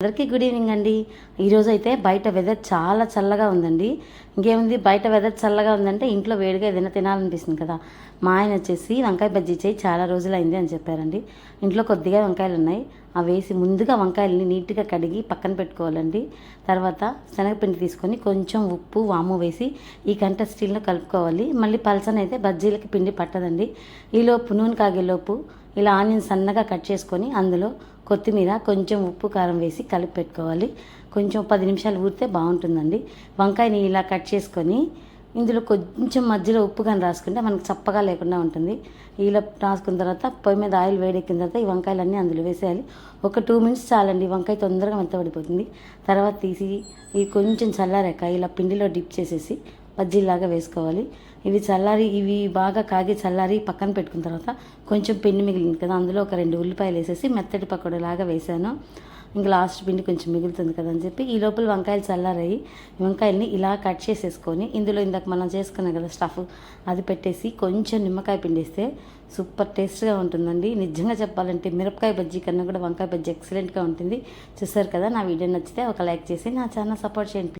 అందరికీ good evening అండి. ఈరోజు అయితే బయట వెదర్ చాలా చల్లగా ఉందండి. ఇంకేముంది, బయట వెదర్ చల్లగా ఉందంటే ఇంట్లో వేడిగా ఏదైనా తినాలనిపిస్తుంది కదా. మా ఆయన వచ్చేసి వంకాయ బజ్జీ చేయి, చాలా రోజులైంది అని చెప్పారండి. ఇంట్లో కొద్దిగా వంకాయలు ఉన్నాయి, అవి వేసి ముందుగా వంకాయలని నీట్గా కడిగి పక్కన పెట్టుకోవాలండి. తర్వాత శనగపిండి తీసుకొని కొంచెం ఉప్పు వాము వేసి ఈ స్టీల్లో కలుపుకోవాలి. మళ్ళీ పలసనైతే బజ్జీలకి పిండి పట్టదండి. ఈలోపు నూనె కాగేలోపు ఇలా ఆనియన్ సన్నగా కట్ చేసుకొని అందులో కొత్తిమీర కొంచెం ఉప్పు కారం వేసి కలిపి పెట్టుకోవాలి. కొంచెం 10 నిమిషాలు ఊరితే బాగుంటుందండి. వంకాయని ఇలా కట్ చేసుకొని ఇందులో కొంచెం మధ్యలో ఉప్పు కానీ రాసుకుంటే మనకు చప్పగా లేకుండా ఉంటుంది. ఇలా రాసుకున్న తర్వాత పొయ్యి మీద ఆయిల్ వేడెక్కిన తర్వాత ఈ వంకాయలన్నీ అందులో వేసేయాలి. ఒక 2 మినిట్స్ చాలండి, వంకాయ తొందరగా మెత్తబడిపోతుంది. తర్వాత తీసి ఇవి కొంచెం చల్లారాక ఇలా పిండిలో డిప్ చేసేసి బజ్జీలాగా వేసుకోవాలి. ఇవి బాగా కాగి చల్లారి పక్కన పెట్టుకున్న తర్వాత కొంచెం పిండి మిగిలింది కదా, అందులో ఒక 2 ఉల్లిపాయలు వేసేసి మెత్తటి పకోడీలాగా వేసాను. ఇంకా లాస్ట్ పిండి కొంచెం మిగులుతుంది కదా అని చెప్పి ఈ లోపల వంకాయలు చల్లారాయి. వంకాయల్ని ఇలా కట్ చేసేసుకొని ఇందులో ఇందాక మనం చేసుకున్నాం కదా స్టఫ్, అది పెట్టేసి కొంచెం నిమ్మకాయ పిండిస్తే సూపర్ టేస్ట్గా ఉంటుందండి. నిజంగా చెప్పాలంటే మిరపకాయ బజ్జీ కన్నా కూడా వంకాయ బజ్జీ ఎక్సలెంట్గా ఉంటుంది. చూసారు కదా, నా వీడియో నచ్చితే ఒక లైక్ చేసి నా ఛానల్ సపోర్ట్ చేయండి.